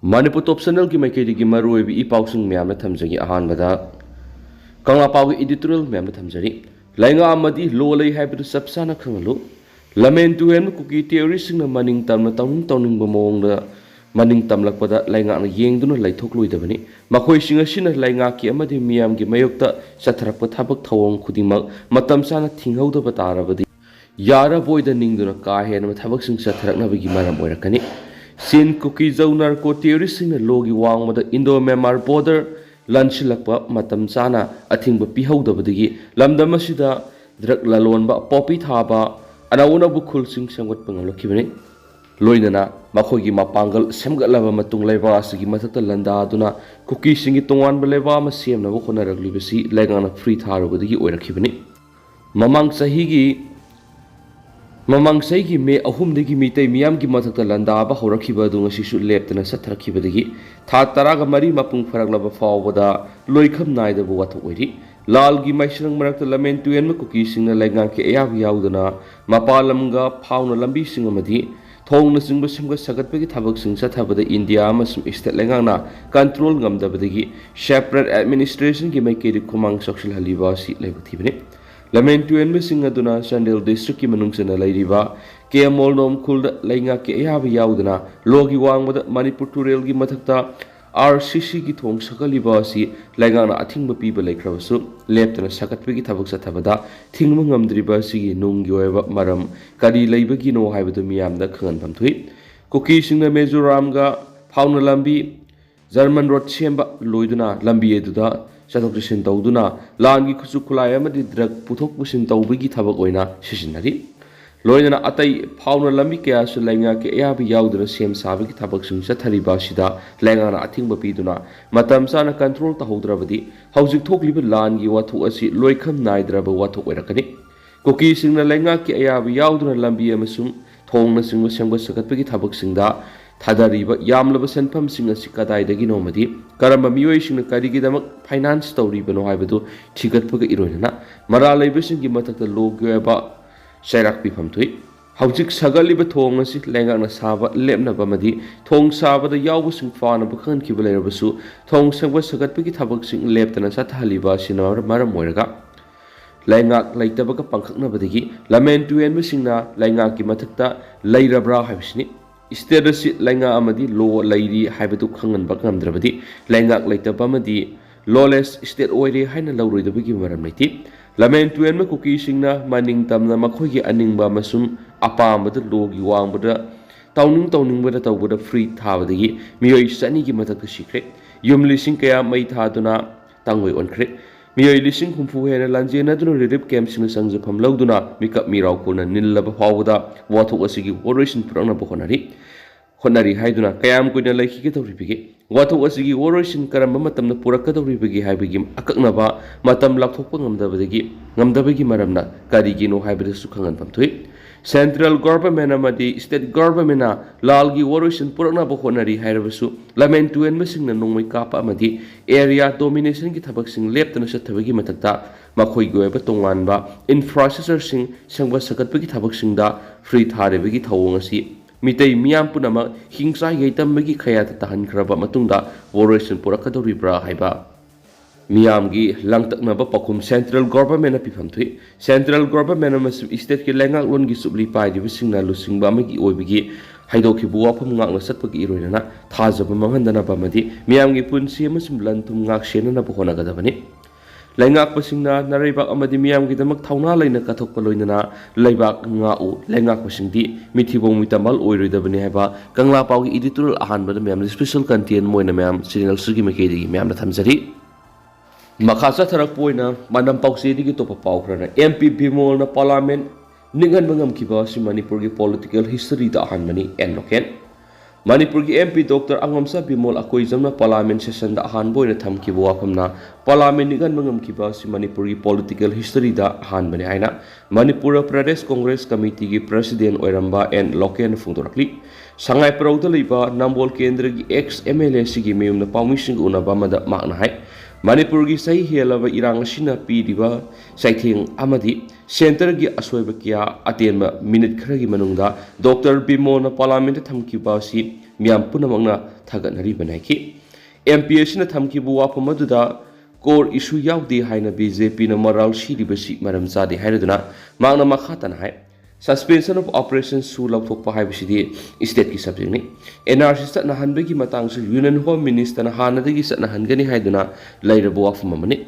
Manipur Top Channel की माइकैदी की मरुओइबी इपाउसिंग म्यामना थमजगी अहानबदा कंगलापाउगी editorial म्यामना थमजरी लाइंगा अमदी लो लई हाइबदु सबसाना खंगलु लमेन तुहेन कुकी थियोरीसिंग मनिंग तमना तौनिंग तौनिंग बमोंगदा मनिंग तमलकपदा लाइंगा न येंगदुना लैथोकलुइदबनी मखोइसिंग असिना लाइंगा की अमदी मियाम की मयोक्ता सथरकप थबक थवोंग खुदिमक मतम साना थिंगौदब तारबदी यारा बोइदा निंगदुना का हेन थबकसिंग सथरकनबगी मरम ओइरकनी Sin Kuki Zaunar ko theorising logi wang mada Indo Myanmar border lanchilakpa matam sana athingba pihawdabadagi lamdamasida drug lalonba popi thaba anauna bukhul sing sangat pangalokibani loinana makhogi mapangal semgatlaba matung laiba asigi mathakta landa aduna kuki singi tongwan baleba ma semna bu khonaraglibasi laigana free tharobadagi oirakibani mamang sahigi Mamang saigi me ahumdagi mitay miyam ki mathakta landaba horakiba du ngasisu leptana sathrakibadagi tha taraga mari mapung faraglaba fawbada loikham naida bu wathu oiri lal gi maisrang marakta lamen tuyen ma kuki singna lainga ke ayab yaudana mapalamga phawna lambi singamadi thongna singba simga sagatpagi thabak sing sathabada India amasum state laingana control ngamdabadagi separate administration gi maikeri khumang social haliba si lebathibani Lamen tuyen mesing aduna Chandel district ki manungsana lairiba KMOL nom khulda lainga ke ayabi yaudana logi wangmada Manipur Tural gi mathakta RCC ki thong sakaliba si lainga na athingba piba laikrabasu leptana sakatpe ki thabak sathabada thingma ngamdriba si gi nunggi oiba maram kari leiba gi no haibadu miyamda khangan pamthui kuki singna Mizoram ga phawna lambi German road semba loiduna lambi eduda Satok Sin Tauduna, Langi Kusukulaya Madi drug Putok Pusin Taubigi Tabak Oina, Shishinari. Loina Atai, Pauna Lamika, Langa, Ayabi Yaudra, Sam Savik Tabak Sim Satari Bashida, Langana, Atimba Piduna, Matamsana control Tahodravadi, Housing Tok Liber Langi, what to asi, Loikam Naidra, what to Erakani. Cookies in the Langa, Ayabi Yaudra Lambia Masum, Tong Sing Samba Sakatpigi Tabak Sinda. Thadariba yamlaba senpham sing asi kadaidagi nomadi karamba miyoi singna karigidamak finance tawribano haibadu thigatpaga iroina mara leibasing gi matakta logyoba sairak pifam thui haujik sagaliba thong asi lengana saba lepnaba madi thong sabada yawbusing fana bakhan ki belairabasu thong sangba sagatpagi thabak sing leptana sathaliba sinawar maram moiraga laingak laitabaga pangkhaknabadagi lamen tuyen basingna laingak ki matakta leirabra haibisni Stedasi lainga amadi lo lairi haibatu khangan baknamdrabadi laingak laitaba amadi lawless state oire haina lawroidabagi maram laiti lamen tuyen ma kuki singna maning tamna makhoigi aningba masum apamada logi wangbada tawning bada tawbada free thabadagi miyoi sani gi matak sikre yum lising kaya mai thaduna tangwei onkre miyoi lising khumfu hena lanjena dunu relief camp sing sangje pham lawduna mikap mirau kuna nillaba fawda wathok asigi operation prana bokonari honari haiduna kayam kuina laiki ke tawribigi wathok asigi operation karamba matamna purakka tawribigi haibigi akaknaba matam lakthokpa ngamdabagi maramna karigi no haibida sukhangan pamthui Central government amadi state government lalgi operation purakna bokonari hairabasu lamen tuyen masingna nongmai kapa amadi area domination ki thabak sing leptana sathabagi matakta makhoi goiba tongwanba infrastructure sing sangba sakatbagi thabak singda free tharebagi thawong asi mitai miyam punama hingsa yaitamagi khayata tahan khraba matungda operation purakadoribra haiba miyamgi langtaknaba pakum central government apifam thui central government amasum state ki lenga lon gi subli pai di singna lusingba amagi oibigi haidokhi buwa pham ngak na satpagi iroina thajaba manghandana pamadi miyamgi punsi amasum lantum ngak senana bohona gadabani laingak pasingna nareibak amadi miyamgi damak thauna laina kathokpa loinana leibak nga u laingak pasingdi mithibong mitamal oiroidabani haiba kangla pawgi editorial ahanbada miyam special content moina miyam channel sugi makedi miyam na thamjari Makasa tharak poina manam pausi digi topa paukrana MP Bimol na parliament ningan mangam kiba si Manipur gi political history da hanmani enloken Manipur gi MP Dr. Angamsa Bimol akoi jamna parliament session da han boina tham kibo apamna parliament ningan mangam kiba si Manipur gi political history da hanmani aina Manipur Pradesh Congress Committee gi president oiramba en loken fundorakli sangai prawda leiba Nambol Kendra gi ex MLA sigi meyumna pawmising unaba mada makna hai Manipur gi sahi helaba irang sina pidiba saithing amadi center gi asoi kya atenma minute khara gi manungda Dr. Bimol na parliament thamkiba si ꯃꯤꯌꯥꯝ ꯄꯨꯝꯅꯃꯛꯅ ꯊꯥꯒꯠꯅꯔꯤꯕꯅꯤ ꯍꯥꯏꯈꯤ MP ꯑꯁꯤꯅ ꯊꯝꯈꯤꯕ ꯋꯥꯐꯝ ꯑꯗꯨꯗ core ꯏꯁꯨ ꯌꯥꯎꯗꯦ ꯍꯥꯏꯅ BJPꯅ ꯃꯔꯥꯜ ꯁꯤꯔꯤꯕꯁꯤ ꯃꯔꯝ ꯆꯥꯗꯦ ꯍꯥꯏꯔꯗꯨꯅ ꯃꯍꯥꯛꯅ ꯃꯈꯥ ꯇꯥꯅ ꯍꯥꯏ ꯁꯁꯄꯦꯟꯁꯟ ꯑꯣꯐ ꯑꯣꯄꯔꯦꯁꯟꯁꯨ ꯂꯧꯊꯣꯛꯄ ꯍꯥꯏꯕꯁꯤꯗꯤ ꯁ꯭ꯇꯦꯠꯀꯤ ꯁꯕꯖꯦꯛꯅꯤ NRC ꯆꯠꯅꯍꯟꯕꯒꯤ ꯃꯇꯥꯡꯁꯨ ꯌꯨꯅꯤꯌꯟ ꯍꯣꯝ ꯃꯤꯅꯤꯁꯇꯔꯅ ꯍꯥꯟꯅꯗꯒꯤ ꯆꯠꯅꯍꯟꯒꯅꯤ ꯍꯥꯏꯗꯨꯅ ꯂꯩꯔꯕ ꯋꯥꯐꯝ ꯑꯃꯅꯤ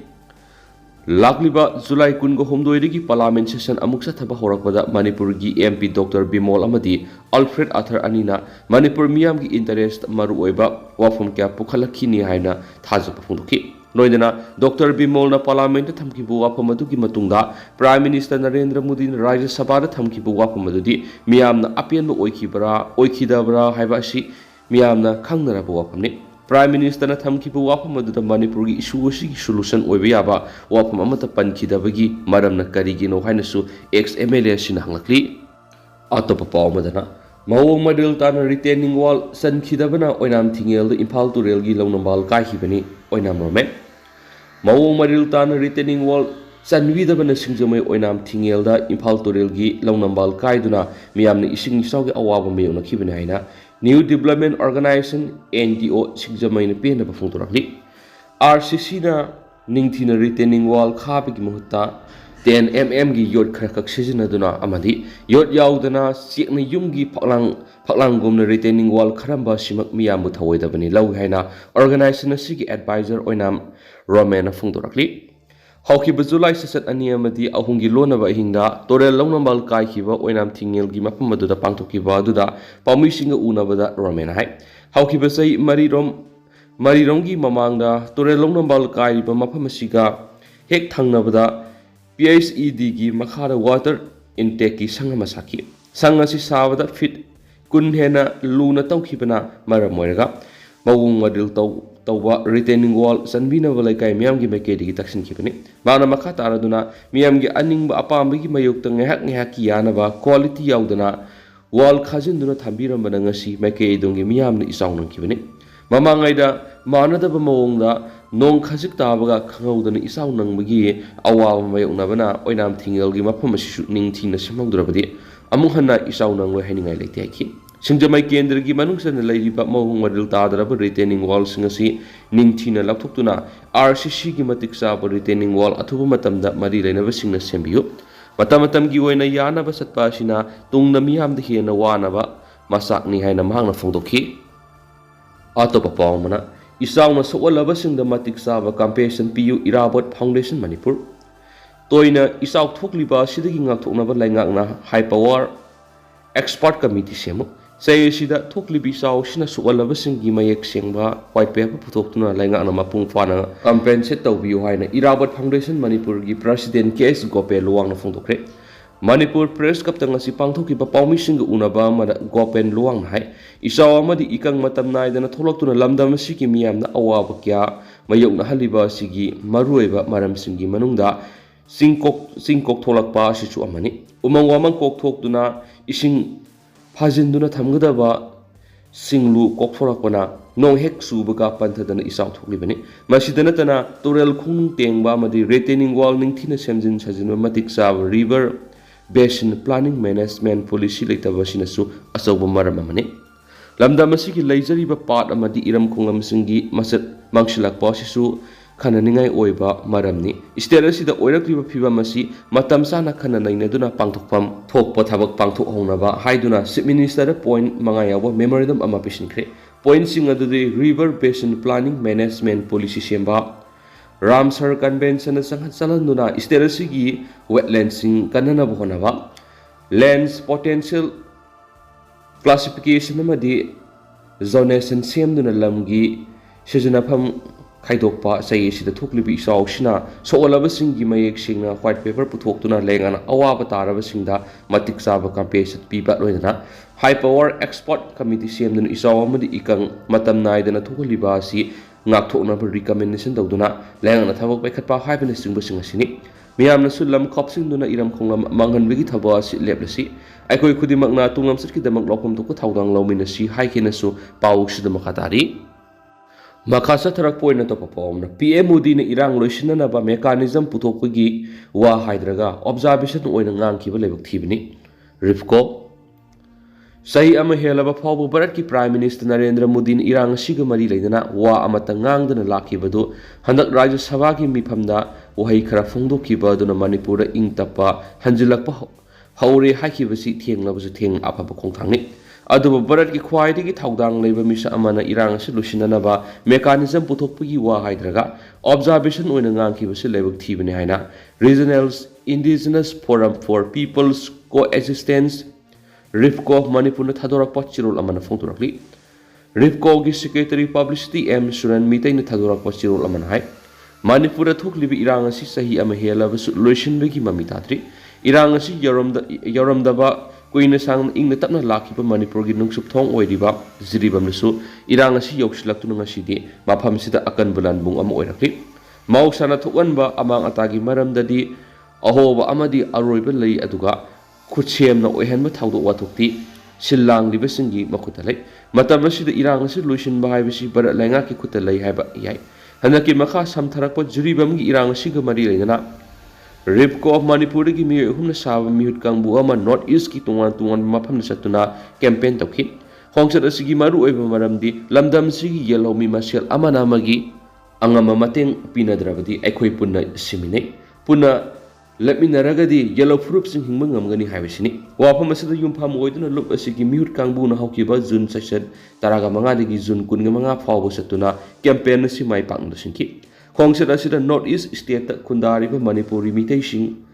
ꯂꯥꯛꯂꯤꯕ ꯖꯨꯂꯥꯏ 19ꯗꯒꯤ ꯄꯥꯔꯂꯤꯌꯥꯃꯦꯟꯠ ꯁꯦꯁꯟ ꯑꯃꯨꯛ ꯆꯠꯊꯕ ꯍꯧꯔꯛꯄꯗ ꯃꯅꯤꯄꯨꯔꯒꯤ MP ꯗꯣꯛꯇꯔ ꯕꯤꯃꯣꯜ ꯑꯃꯗꯤ ꯑꯜꯐ꯭ꯔꯦꯗ ꯑꯥꯊꯔ ꯑꯅꯤꯅ ꯃꯅꯤꯄꯨꯔ ꯃꯤꯌꯥꯝꯒꯤ ꯏꯟꯇꯔꯦꯁꯇ ꯃꯔꯨꯑꯣꯏꯕ ꯋꯥꯐꯝ ꯀꯌꯥ ꯄꯨꯈꯠꯂꯛꯈꯤꯅꯤ ꯍꯥꯏꯅ ꯊꯥꯖꯕ ꯐꯣꯡꯗꯣꯛꯈꯤ ꯂꯣꯏꯅꯅ ꯗꯣꯛꯇꯔ ꯕꯤꯃꯣꯜꯅ ꯄꯥꯔꯂꯤꯌꯥꯃꯦꯟꯠꯇ ꯊꯝꯈꯤꯕ ꯋꯥꯐꯝ ꯑꯗꯨꯒꯤ ꯃꯇꯨꯡꯗ ꯄ꯭ꯔꯥꯏꯝ ꯃꯤꯅꯤꯁꯇꯔ ꯅꯔꯦꯟꯗ꯭ꯔ ꯃꯣꯗꯤꯅ ꯔꯥꯖ꯭ꯌ ꯁꯚꯥꯗ ꯊꯝꯈꯤꯕ ꯋꯥꯐꯝ ꯑꯗꯨꯗꯤ ꯃꯤꯌꯥꯝꯅ ꯑꯄꯦꯟꯕ ꯑꯣꯏꯈꯤꯗꯕ꯭ꯔꯥ ꯍꯥꯏꯕ ꯑꯁꯤ ꯃꯤꯌꯥꯝꯅ ꯈꯪꯅꯔꯕ ꯋꯥꯐꯝꯅꯤ ꯄ꯭ꯔꯥꯏꯝ ꯃꯤꯅꯤꯁꯇꯔꯅ ꯊꯝꯈꯤꯕ ꯋꯥꯐꯝ ꯑꯗꯨꯗ ꯃꯅꯤꯄꯨꯔꯒꯤ ꯏꯁꯨ ꯑꯁꯤꯒꯤ ꯁꯣꯂꯨꯁꯟ ꯑꯣꯏꯕ ꯌꯥꯕ ꯋꯥꯐꯝ ꯑꯃꯠꯇ ꯄꯟꯈꯤꯗꯕꯒꯤ ꯃꯔꯝꯅ ꯀꯔꯤꯒꯤꯅꯣ ꯍꯥꯏꯅꯁꯨ MLA ꯑꯁꯤꯅ ꯍꯪꯂꯛꯂꯤ ꯑꯇꯣꯞꯄ ꯄꯥꯎ ꯑꯃꯗꯅ ꯃꯑꯣꯡ ꯃꯔꯤꯜ ꯇꯥꯅ ꯔꯤꯇꯦꯅꯤꯡ ꯋꯥꯜ ꯆꯟꯈꯤꯗꯕꯅ ꯑꯣꯏꯅꯥꯝ ꯊꯤꯡꯉꯦꯜꯗ ꯏꯝꯐꯥꯜ ꯇꯨꯔꯦꯜꯒꯤ ꯂꯧꯅꯝꯕꯥꯜ ꯀꯥꯏꯈꯤꯕꯅꯤ ꯑꯣꯏꯅꯥꯝ ꯔꯣꯃꯦꯟ ꯃꯑꯣꯡ ꯃꯔꯤꯜ ꯇꯥꯅ ꯔꯤꯇꯦꯅꯤꯡ ꯋꯥꯜ ꯆꯟꯕꯤꯗꯕꯅ ꯁꯤꯡꯖꯃꯩ ꯑꯣꯏꯅꯥꯝ ꯊꯤꯡꯉꯦꯜꯗ ꯏꯝꯐꯥꯜ ꯇꯨꯔꯦꯜꯒꯤ ꯂꯧꯅꯝꯕꯥꯜ ꯀꯥꯏꯗꯨꯅ ꯃꯤꯌꯥꯝꯅ ꯏꯁꯤꯡ ꯏꯆꯥꯎꯒꯤ ꯑꯋꯥꯕ ꯃꯥꯌꯣꯛꯅꯈꯤꯕꯅꯤ ꯍꯥꯏꯅ ꯅ꯭ꯌꯨ ꯗꯤꯕꯦꯂꯞꯃꯦꯟꯠ ꯑꯣꯔꯒꯅꯥꯏꯖꯦꯁꯟ NDO ꯁꯤꯡꯖꯃꯩꯅ ꯄꯦꯟꯗꯕ ꯐꯣꯡꯗꯣꯔꯛꯂꯤ RCCꯅ ꯅꯤꯡꯊꯤꯅ ꯔꯤꯇꯦꯅꯤꯡ ꯋꯥꯜ ꯈꯥꯕꯒꯤ ꯃꯍꯨꯠꯇ 10 mmꯒꯤ ꯌꯣꯠ ꯈꯔꯈꯛ ꯁꯤꯖꯤꯟꯅꯗꯨꯅ ꯑꯃꯗꯤ ꯌꯣꯠ ꯌꯥꯎꯗꯅ ꯆꯦꯛꯅ ꯌꯨꯝꯒꯤ ꯐꯛꯂꯥꯡꯒꯨꯝꯅ ꯔꯤꯇꯦꯅꯤꯡ ꯋꯥꯜ ꯈꯔꯝꯕ ꯑꯁꯤꯃꯛ ꯃꯤꯌꯥꯝꯕꯨ ꯊꯧꯑꯣꯏꯗꯕꯅꯤ ꯂꯧꯏ ꯍꯥꯏꯅ ꯑꯣꯔꯒꯅꯥꯏꯖꯦꯁꯟ ꯑꯁꯤꯒꯤ ꯑꯦꯗꯚꯥꯏꯖꯔ ꯑꯣꯏꯅꯥꯝ ꯔꯣꯃꯦꯟꯅ ꯐꯣꯡꯗꯣꯔꯛꯂꯤ ꯍꯧꯈꯤꯕ ꯖꯨꯂꯥꯏ 7 2 ꯑꯃꯗꯤ 3ꯒꯤ ꯂꯣꯟꯅꯕ ꯑꯍꯤꯡꯗ ꯇꯨꯔꯦꯜ ꯂꯧꯅꯝꯕꯥꯜ ꯀꯥꯏꯈꯤꯕ ꯑꯣꯏꯅꯥꯝ ꯊꯤꯡꯉꯦꯜꯒꯤ ꯃꯐꯝ ꯑꯗꯨꯗ ꯄꯥꯡꯊꯣꯛꯈꯤꯕ ꯑꯗꯨꯗ ꯄꯥꯎꯃꯤꯁꯤꯡꯒ ꯎꯅꯕꯗ ꯔꯣꯃꯦꯟꯅ ꯍꯥꯏ ꯍꯧꯈꯤꯕ ꯆꯍꯤ ꯃꯔꯤꯔꯣꯝꯒꯤ ꯃꯃꯥꯡꯗ ꯇꯨꯔꯦꯜ ꯂꯧꯅꯝꯕꯥꯜ ꯀꯥꯏꯔꯤꯕ ꯃꯐꯝ ꯑꯁꯤꯒ ꯍꯦꯛ ꯊꯪꯅꯕꯗ PHEDꯒꯤ ꯃꯈꯥꯗ ꯋꯥꯇꯔ ꯏꯟꯇꯦꯛꯀꯤ ꯁꯪ ꯑꯃ ꯁꯥꯈꯤ ꯁꯪ ꯑꯁꯤ ꯁꯥꯕꯗ ꯐꯤꯠ 10 ꯍꯦꯟꯅ ꯂꯨꯅ ꯇꯧꯈꯤꯕꯅ ꯃꯔꯝ ꯑꯣꯏꯔꯒ ꯃꯑꯣꯡ ꯃꯔꯤꯜ ꯇꯧꯕ ꯔꯤꯇꯦꯅꯤꯡ ꯋꯥꯜ ꯆꯟꯕꯤꯅꯕ ꯂꯩꯀꯥꯏ ꯃꯤꯌꯥꯝꯒꯤ ꯃꯥꯏꯀꯩꯗꯒꯤ ꯇꯛꯁꯤꯟꯈꯤꯕꯅꯤ ꯃꯍꯥꯛꯅ ꯃꯈꯥ ꯇꯥꯔꯗꯨꯅ ꯃꯤꯌꯥꯝꯒꯤ ꯑꯅꯤꯡꯕ ꯑꯄꯥꯝꯕꯒꯤ ꯃꯥꯌꯣꯛꯇ ꯉꯥꯏꯍꯥꯛꯀꯤ ꯌꯥꯅꯕ ꯀ꯭ꯋꯥꯂꯤꯇꯤ ꯌꯥꯎꯗꯅ ꯋꯥꯜ ꯈꯥꯖꯤꯟꯗꯨꯅ ꯊꯝꯕꯤꯔꯝꯕꯅ ꯉꯁꯤ ꯃꯥꯏꯀꯩ ꯑꯗꯣꯝꯒꯤ ꯃꯤꯌꯥꯝꯅ ꯏꯆꯥꯎ ꯅꯪꯈꯤꯕꯅꯤ ꯃꯃꯥꯡꯉꯩꯗ ꯃꯥꯟꯅꯗꯕ ꯃꯑꯣꯡꯗ ꯅꯣꯡ ꯈꯖꯤꯛ ꯇꯥꯕꯒ ꯈꯪꯍꯧꯗꯅ ꯏꯆꯥꯎ ꯅꯪꯕꯒꯤ ꯑꯋꯥꯕ ꯃꯥꯌꯣꯛꯅꯕꯅ ꯑꯣꯏꯅꯥꯝ ꯊꯤꯡꯉꯦꯜꯒꯤ ꯃꯐꯝ ꯑꯁꯤꯁꯨ ꯅꯤꯡꯊꯤꯅ ꯁꯦꯝꯍꯧꯗ꯭ꯔꯕꯗꯤ ꯑꯃꯨꯛ ꯍꯟꯅ ꯏꯆꯥꯎ ꯅꯪꯂꯣꯏ ꯍꯥꯏꯅꯤꯡꯉꯥꯏ ꯂꯩꯇꯦ ꯍꯥꯏꯈꯤ ꯁꯤꯡꯖꯃꯩ ꯀꯦꯟꯗ꯭ꯔꯒꯤ ꯃꯅꯨꯡꯗ ꯂꯩꯔꯤꯕ ꯃꯑꯣꯡ ꯃꯔꯤꯜ ꯇꯥꯗ꯭ꯔꯕ ꯔꯤꯇꯦꯅꯤꯡ ꯋꯥꯜꯁꯤꯡ ꯑꯁꯤ ꯅꯤꯡꯊꯤꯅ ꯂꯧꯊꯣꯛꯇꯨꯅ RCCꯒꯤ ꯃꯇꯤꯛ ꯆꯥꯕ ꯔꯤꯇꯦꯅꯤꯡ ꯋꯥꯜ ꯑꯊꯨꯕ ꯃꯇꯝꯗ ꯃꯔꯤ ꯂꯩꯅꯕꯁꯤꯡꯅ ꯁꯦꯝꯕꯤꯌꯨ ꯃꯇꯝꯒꯤ ꯑꯣꯏꯅ ꯌꯥꯅꯕ ꯆꯠꯄ ꯑꯁꯤꯅ ꯇꯨꯡꯗ ꯃꯤꯌꯥꯝꯗ ꯍꯦꯟꯅ ꯋꯥꯅꯕ ꯃꯆꯥꯛꯅꯤ ꯍꯥꯏꯅ ꯃꯍꯥꯛꯅ ꯐꯣꯡꯗꯣꯛꯈꯤ ꯑꯇꯣꯞꯄ ꯄꯥꯎ ꯑꯃꯅ ꯏꯆꯥꯎꯅ ꯁꯣꯛꯍꯜꯂꯕꯁꯤꯡꯗ ꯃꯇꯤꯛ ꯆꯥꯕ ꯀꯝꯄꯦꯟꯁꯦꯁꯟ ꯄꯤꯌꯨ ꯏꯔꯥꯕꯣꯠ ꯐꯥꯎꯟꯗꯦꯁꯟ ꯃꯅꯤꯄꯨꯔ ꯇꯣꯏꯅ ꯏꯆꯥꯎ ꯊꯣꯛꯂꯤꯕ ꯑꯁꯤꯗꯒꯤ ꯉꯥꯛꯊꯣꯛꯅꯕ ꯂꯩꯉꯥꯛꯅ ꯍꯥꯏ ꯄꯥꯋꯔ ꯑꯦꯛꯁꯄꯔꯠ ꯀꯃꯤꯇꯤ ꯁꯦꯝꯃꯨ ꯆꯍꯤ ꯑꯁꯤꯗ ꯊꯣꯛꯂꯤꯕ ꯏꯆꯥꯎ ꯑꯁꯤꯅ ꯁꯣꯛꯍꯜꯂꯕꯁꯤꯡꯒꯤ ꯃꯌꯦꯛ ꯁꯦꯡꯕ ꯋꯥꯏꯠ ꯄꯦꯄꯔ ꯄꯨꯊꯣꯛꯇꯨꯅ ꯂꯩꯉꯥꯛꯅ ꯃꯄꯨꯡ ꯐꯥꯅ ꯀꯝꯄꯦꯟꯁꯦꯠ ꯇꯧꯕꯤꯌꯨ ꯍꯥꯏꯅ ꯏꯔꯥꯕꯣꯠ ꯐꯥꯎꯟꯗꯦꯁꯟ ꯃꯅꯤꯄꯨꯔꯒꯤ ꯄ꯭ꯔꯁꯤꯗꯦꯟꯠ KS ꯒꯣꯄꯦ ꯂꯨꯋꯥꯡꯅ ꯐꯣꯡꯗꯣꯛꯈ꯭ꯔꯦ ꯃꯅꯤꯄꯨꯔ ꯄ꯭ꯔꯦꯁ ꯀ꯭ꯂꯕꯇ ꯉꯁꯤ ꯄꯥꯡꯊꯣꯛꯈꯤꯕ ꯄꯥꯎꯃꯤꯁꯤꯡꯒ ꯎꯅꯕ ꯑꯃꯗ ꯒꯣꯄꯦꯟ ꯂꯨꯋꯥꯡꯅ ꯍꯥꯏ ꯏꯆꯥꯎ ꯑꯃꯗꯤ ꯏꯀꯪ ꯃꯇꯝ ꯅꯥꯏꯗꯅ ꯊꯣꯛꯂꯛꯇꯨꯅ ꯂꯝꯗꯝ ꯑꯁꯤꯒꯤ ꯃꯤꯌꯥꯝꯅ ꯑꯋꯥꯕ ꯀꯌꯥ ꯃꯥꯌꯣꯛꯅꯍꯜꯂꯤꯕ ꯑꯁꯤꯒꯤ ꯃꯔꯨꯑꯣꯏꯕ ꯃꯔꯝꯁꯤꯡꯒꯤ ꯃꯅꯨꯡꯗ ꯆꯤꯡ ꯀꯣꯛꯊꯣꯛꯂꯛꯄ ꯑꯁꯤꯁꯨ ꯑꯃꯅꯤ ꯎꯃꯪ ꯋꯥꯃꯪ ꯀꯣꯛꯊꯣꯛꯇꯨꯅ ꯏꯁꯤꯡ ꯐꯥꯖꯤꯟꯗꯨꯅ ꯊꯝꯒꯗꯕ ꯁꯤꯡꯂꯨ ꯀꯣꯛꯊꯣꯔꯛꯄꯅ ꯅꯣꯡ ꯍꯦꯛ ꯆꯨꯕꯒ ꯄꯟꯊꯗꯅ ꯏꯆꯥꯎ ꯊꯣꯛꯂꯤꯕꯅꯤ ꯃꯁꯤꯗ ꯅꯠꯇꯅ ꯇꯨꯔꯦꯜ ꯈꯣꯡꯅꯨꯡ ꯇꯦꯡꯕ ꯑꯃꯗꯤ ꯔꯤꯇꯦꯅꯤꯡ ꯋꯥꯜ ꯅꯤꯡꯊꯤꯅ ꯁꯦꯝꯖꯤꯟ ꯁꯥꯖꯤꯟꯕ ꯃꯇꯤꯛ ꯆꯥꯕ river vaccine planning management policy ꯂꯩꯇꯕ ꯑꯁꯤꯅꯁꯨ ꯑꯆꯧꯕ ꯃꯔꯝ ꯑꯃꯅꯤ ꯂꯝꯗꯝ ꯑꯁꯤꯒꯤ ꯂꯩꯖꯔꯤꯕ ꯄꯥꯠ ꯑꯃꯗꯤ ꯏꯔꯝ ꯈꯣꯡꯂꯝꯁꯤꯡꯒꯤ ꯃꯆꯠ ꯃꯥꯡꯁꯤꯜꯂꯛꯄ ꯑꯁꯤꯁꯨ ꯈꯟꯅꯅꯤꯡꯉꯥꯏ ꯑꯣꯏꯕ ꯃꯔꯝꯅꯤ ꯁ꯭ꯇꯦꯠ ꯑꯁꯤꯗ ꯑꯣꯏꯔꯛꯂꯤꯕ ꯐꯤꯚꯝ ꯑꯁꯤ ꯃꯇꯝ ꯆꯥꯅ ꯈꯟꯅ ꯅꯩꯅꯗꯨꯅ ꯄꯥꯡꯊꯣꯛꯐꯝ ꯊꯣꯛꯄ ꯊꯕꯛ ꯄꯥꯡꯊꯣꯛꯍꯧꯅꯕ ꯍꯥꯏꯗꯨꯅ ꯆꯤꯞ ꯃꯤꯅꯤꯁꯇꯔꯗ ꯄꯣꯏꯟꯠ 5 ꯌꯥꯎꯕ ꯃꯦꯃꯣꯔꯦꯟꯗꯝ ꯑꯃ ꯄꯤꯁꯤꯟꯈ꯭ꯔꯦ ꯄꯣꯏꯟꯠꯁꯤꯡ ꯑꯗꯨꯗꯤ river vaccine planning management policy ꯁꯦꯝꯕ ꯔꯥꯝꯁꯔ ꯀꯟꯚꯦꯟꯁꯟꯅ ꯆꯜꯍꯟꯗꯨꯅ ꯁ꯭ꯇꯦꯠ ꯑꯁꯤꯒꯤ ꯋꯦꯠꯂꯦꯟꯁꯤꯡ ꯀꯟꯅꯅꯕ ꯍꯣꯠꯅꯕ ꯂꯦꯟꯁ ꯄꯣꯇꯦꯟꯁꯤꯌꯦꯜ ꯀ꯭ꯂꯥꯁꯤꯐꯤꯀꯦꯁꯟ ꯑꯃꯗꯤ ꯖꯣꯅꯦꯁꯟ ꯁꯦꯝꯗꯨꯅ ꯂꯝꯒꯤ ꯁꯤꯖꯤꯟꯅꯐꯝ ꯈꯥꯏꯗꯣꯛꯄ ꯆꯍꯤ ꯑꯁꯤꯗ ꯊꯣꯛꯂꯤꯕ ꯏꯆꯥꯎꯁꯤꯅ ꯁꯣꯛꯍꯜꯂꯕꯁꯤꯡꯒꯤ ꯃꯌꯦꯛ ꯁꯦꯡꯅ ꯋꯥꯏꯠ ꯄꯦꯄꯔ ꯄꯨꯊꯣꯛꯇꯨꯅ ꯂꯩꯉꯥꯛꯅ ꯑꯋꯥꯕ ꯇꯥꯔꯕꯁꯤꯡꯗ ꯃꯇꯤꯛ ꯆꯥꯕ ꯀꯝꯄꯦꯟꯁꯦꯁꯟ ꯄꯤꯕ ꯂꯣꯏꯅꯅ ꯍꯥꯏ ꯄꯥꯋꯔ ꯑꯦꯛꯁꯄꯔꯠ ꯀꯃꯤꯇꯤ ꯁꯦꯝꯗꯨꯅ ꯏꯆꯥꯎ ꯑꯃꯗꯤ ꯏꯀꯪ ꯃꯇꯝ ꯅꯥꯏꯗꯅ ꯊꯣꯛꯍꯜꯂꯤꯕ ꯑꯁꯤ ꯉꯥꯛꯊꯣꯛꯅꯕ ꯔꯤꯀꯃꯦꯟꯗꯦꯁꯟ ꯇꯧꯗꯨꯅ ꯂꯩꯉꯥꯛꯅ ꯊꯕꯛ ꯄꯥꯏꯈꯠꯄ ꯍꯥꯏꯕꯅꯆꯤꯡꯕꯁꯤꯡ ꯑꯁꯤꯅꯤ ꯃꯤꯌꯥꯝꯅꯁꯨ ꯂꯝ ꯈꯣꯞꯆꯤꯟꯗꯨꯅ ꯏꯔꯝ ꯈꯣꯡꯂꯝ ꯃꯥꯡꯍꯟꯕꯒꯤ ꯊꯕꯛ ꯑꯁꯤ ꯂꯦꯞꯂꯁꯤ ꯑꯩꯈꯣꯏ ꯈꯨꯗꯤꯡꯃꯛꯅ ꯇꯨꯡꯂꯝꯆꯠꯀꯤꯗꯃꯛ ꯂꯧꯐꯝ ꯊꯣꯛꯄ ꯊꯧꯗꯥꯡ ꯂꯧꯃꯤꯟꯅꯁꯤ ꯍꯥꯏꯈꯤꯅꯁꯨ ꯄꯥꯎꯁꯤꯗ ꯃꯈꯥ ꯇꯥꯔꯤ ꯃꯈꯥ ꯆꯠꯊꯔꯛꯄ ꯑꯣꯏꯅ ꯑꯇꯣꯞꯄ ꯄꯥꯎ ꯑꯃꯅ PM ꯃꯣꯗꯤꯅ ꯏꯔꯥꯡ ꯂꯣꯏꯁꯤꯟꯅꯅꯕ ꯃꯦꯀꯥꯅꯤꯖꯝ ꯄꯨꯊꯣꯛꯄꯒꯤ ꯋꯥ ꯍꯥꯏꯗ꯭ꯔꯒ ꯑꯣꯕꯖꯥꯔꯕꯦꯁꯟ ꯑꯣꯏꯅ ꯉꯥꯡꯈꯤꯕ ꯂꯥꯏꯕꯛ ꯊꯤꯕꯅꯤ Repco Sahi ama helaba fawbo Bharat ki Prime Minister Narendra Modi irang asiga mari leidana wa amata ngangdana lakibadu handak Rajya Sabha ki mifamda wahai khara phongdokkiba aduna Manipur da ingtapa hanjilakpa haure haikibasi thenglabasu theng afaba khongthangni aduba Bharat ki khwaidagi thaudang leiba misa amana irang asi lusinanaba mechanism puthokpagi wa haidraga observation oina ngangkibasi leibak thibane haina Regional Indigenous Forum for People's Coexistence RIFCO Manipur na thadorakpa chirol amana phongturakli RIFCO gi Secretary Publicity M Suran Mitay na thadorakpa chirol amana hai Manipur da thoklibi irang asi sahi ama helaba loisinbagi mamitatri irang asi yaramdaba kuina sang ingna tapna lakhiba Manipur gi nungsup thong oiriba jiribam nasu irang asi yokslaktuna ngasidi mafam sida akan bulan bung ama oirakli mausana thokwanba amang atagi maramdadi ahoba amadi aroiba lei aduga khutsemna oihanba thawdo wathokti sillang libasingi makuta lei matam asida irang asi luisinba haibasi Bharat lenga ki khuta lei haiba yai hanaki makha samtharakpa jiribam gi irang asi ga mari leina RIFCO of Manipur ki mi humna saba mihut kangbu ama North East ki tungan mafam satuna campaign tawki hongsat asigi maru oiba maramdi lamdam sigi yellow mi masel amana magi angama mateng pinadrabadi aikhoi punna simine punna lepminaragadi yellow fruit sing hingma ngamgani haibisini wafam asida yumpham oiduna lup asigi mihut kangbu na haukiba June session taraga manga dagi June kun manga fawbo satuna campaign si mai pangdo singki Khongsat asida North East State kundariba Manipuri mitai sing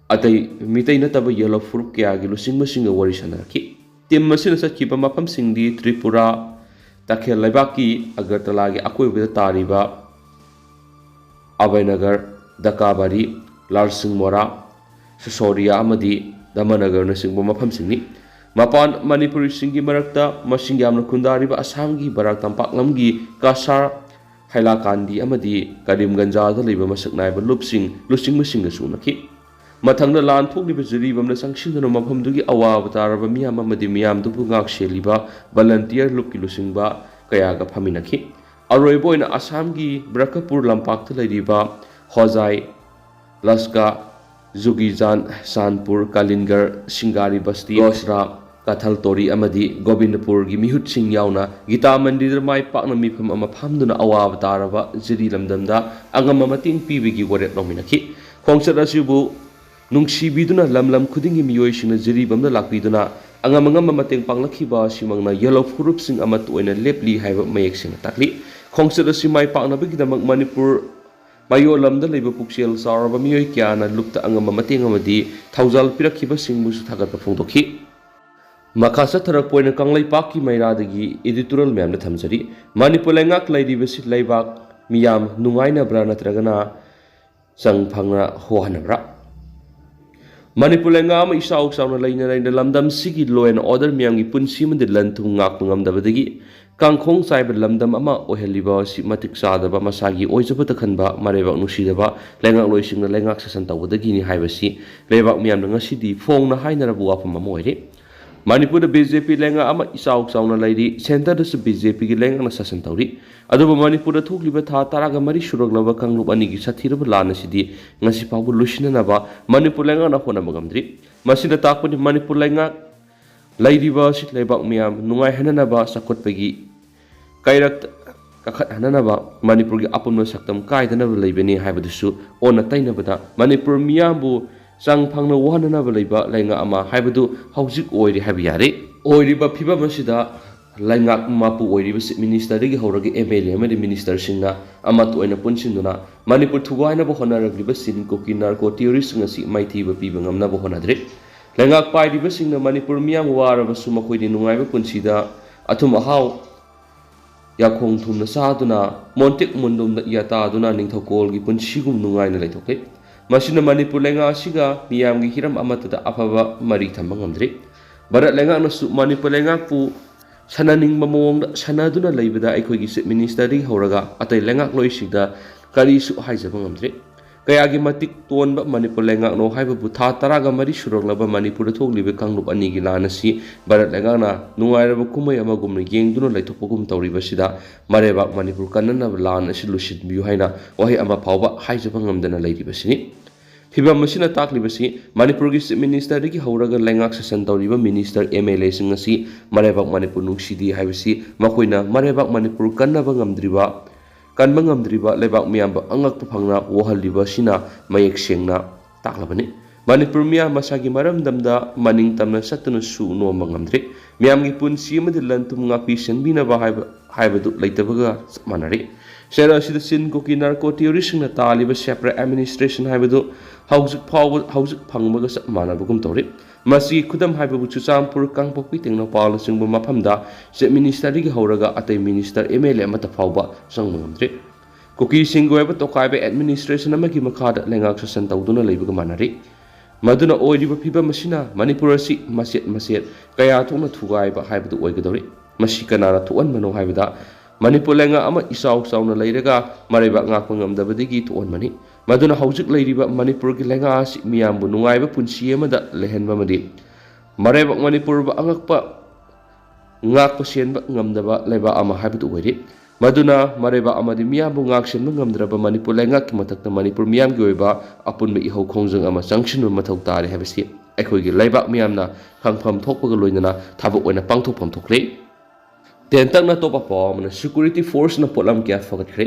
atai mitai nataba yellow fruit kya gi lusing masinga wari sanarki tim masina satkiba mafam singdi Tripura Takhel Laibaki Agartala gi akoibada tariba Abhaynagar Dakabari Larsing Mora Sasoria amadi Damanagar na singbo mafam singni mapan Manipuri singi marakta masing yamna kundariba Assam gi Barak Tampaklam gi Kasar Hailakandi amadi Karimganj da leiba masaknaiba lupsing lusing masinga sunaki mathangda lan thokliba jiribam na sangshindana mafamdugi awaba taraba miyam amadi miyam dubu ngak sheliba volunteer lupki lusingba kayaga phaminaki aroibo ina Assam gi Brakapur lampakta leiriba Hojai Laska Zugijan Sanpur Kalingar Singari Basti Gosra Kathal Tori amadi Gobindpur gi mihut sing yauna Gita Mandir mai pakna mifam ama phamduna awaba taraba jiri lamdamda angama mating pibigi waret nominaki khongsat asibu nungsibiduna lamlam khudingi miyoi singna jiri bamda lakpiduna angama mateng panglakhiba simangna yellow fruit sing ama toina lepli haiba mayek sing takli khongsat asi mai pakna bigidamak Manipur mayo lamda leiba puksel saraba miyoi kyana lupta angama mateng amadi thaujal pirakhiba singbusu thagat phongdokhi Makasa tharak poina kanglai pak ki mairadagi editorial ma'am na thamjari Manipur lengak lairibasi laibak miyam nungaina bra natragana sangphangna hohanabra Manipur lenga ama isauk sauna laina lamdam sigi law and order miyamgi punsi mande lanthung ngak ngamdabadagi kangkhong saiba lamdam ama oheliba si matik sadaba masagi oijaba takhanba marebak nusidaba lengak loisingna lengak sasan tawdagi ni haibasi lebak miyam ngasidi phongna hainarabu wafam amoire Manipur BJP lenga ama isauk sauna lairi center da BJP gi lenga na sasan tawri aduba Manipur da thokliba tha taraga mari suroglaba kanglup ani gi sathiraba lana sidi ngasi pabu lusinanaba Manipur lenga na hona magamdri masida takpani Manipur lenga lairiba sit lebak miyam nungai hananaba sakotpagi kairak kakhat hananaba Manipur gi apumna saktam kaidanaba leibani haibadusu ona tainabada Manipur miyambu sang phangna wahanana balaiba lainga ama haibadu haujik oiri habi yare oiriba phiba masida lainga mapu oiriba minister gi hauragi MLA amadi minister singna ama toina punsinduna Manipur thuwaina bo honaragliba sin koki narco terrorist ngasi maiti ba piba ngamna bo honadre lainga pairiba singna Manipur miyam waraba suma khoidi nungaiba punsida athum ahau yakhong thumna saduna montek mundum da yata aduna ningthokol gi punsigum nungaina laithokle Masina Manipur lenga asiga miyamgi hiram amatada afaba mari thamba ngamdri Bharat lenga nasu Manipur lenga pu sananing mamong sanaduna leibada aikhogi chief minister ri horaga atai lenga loisida kari su haijaba ngamdri kayagi matik tonba Manipur lenga no haiba bu tha taraga mari suroglaba Manipur thoklibe kanglup ani gi lanasi Bharat lenga na nungairaba kumai amagumna yengduna laithopogum tawriba sida mareba Manipur kanana lan asi lusid biu haina wahi ama phawba haijaba ngamdana leiribasini film असिना ताकलिबसी मणिपुर की chief minister की हौरगा लेंगाक session तौरीबा minister MLA Singh असि मरेबाक Manipur नुंगसीदी हाइबसी मखोइना मरेबाक Manipur कन्बा ngamdriba lebak miyamba angak phangna wohalliba sina mayek sengna taklabani manipur miyam masagi maram damda maning tamna satuna su no mangamdri miyam gi punsi amadi lantum ngapi senbina ba haibadu leitabaga manari sera sida sin ko ki narco terrorist na taliba separate administration haibadu hausuk phangbaga manabugum tori masi khudam haibabu chuchampur kangpokpi tengna pala singbu maphamda se minister gi horaga atai minister mla mata phawba sangmangamdri kuki singgo eba tokaibe administration amagi makhada lengak sesan tawduna leibaga manari maduna oiriba phiba masina manipur asi maset kaya thona thugaiba haibadu oigadori masi kanara thuan mano haibada manipur lenga ama isau sauna leiraga maraiba ngakpa ngamdabadigi thuan mani maduna haujik leiriba manipur gi lenga asi miyambu nungaiba punsi amada lehenba madi maraiba manipur ba angakpa ngakpa senba ngamdaba leba ama haibadu oiri maduna maraiba amadi miyambu ngak senba ngamdraba manipur lenga ki matakta manipur miyam gi oiba apunba ihau khongjang ama sanction mathau tare habisi akhoi gi leiba miyamna khangpham thokpaga loinana thabuk oina pangthokpham thokle tentak na topa pa mana security force na polam kya fagat khre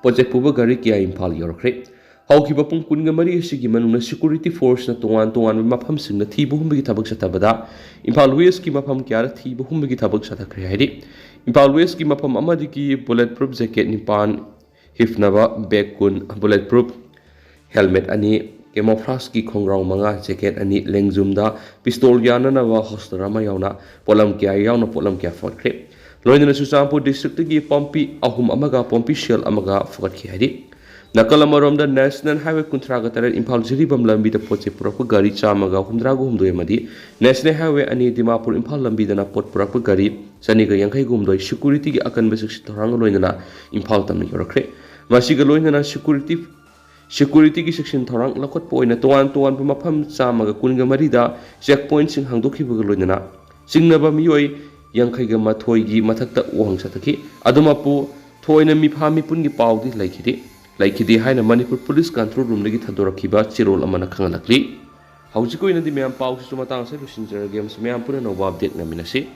project puba gari kya imphal yor khre hauki ba pung kunga mari sigi manuna security force na tongan mafam singna thibu humbi thabak satabada imphal west ki mafam kya thibu humbi thabak sata khre haidi imphal west ki mafam amadi ki bulletproof jacket nipan hifnaba bag kun bulletproof helmet ani camouflage ki khongrau manga jacket ani lengjumda pistol yana na wa hostra ma yauna polam kya yauna polam kya fort khre loinana Chuchampur district ki pompi ahum amaga pompi shell amaga fort ki haidi nakal amarom da national highway kuntraga tare imphal jiribam lambi da poche purak gari chamaga humdragu humdoi madi national highway ani dimapur imphal lambi da na pot purak gari saniga yankai gumdoi security ki akan besik thorang loinana imphal tamni yorakre masiga loinana security ki section thorang lakot poina toan mafam chamaga kunga marida checkpoint sing hangdokhi baga loinana singnaba miyoi yankai ga mathoi gi mathakta wang sataki adumapu thoina mifami pungi pawdi laikidi haina manipur police control room lagi thadorakhiba chirol amana khangalakli haujiko ina di meyam paw su matang se lusinjar games meyam pura no update ngaminasi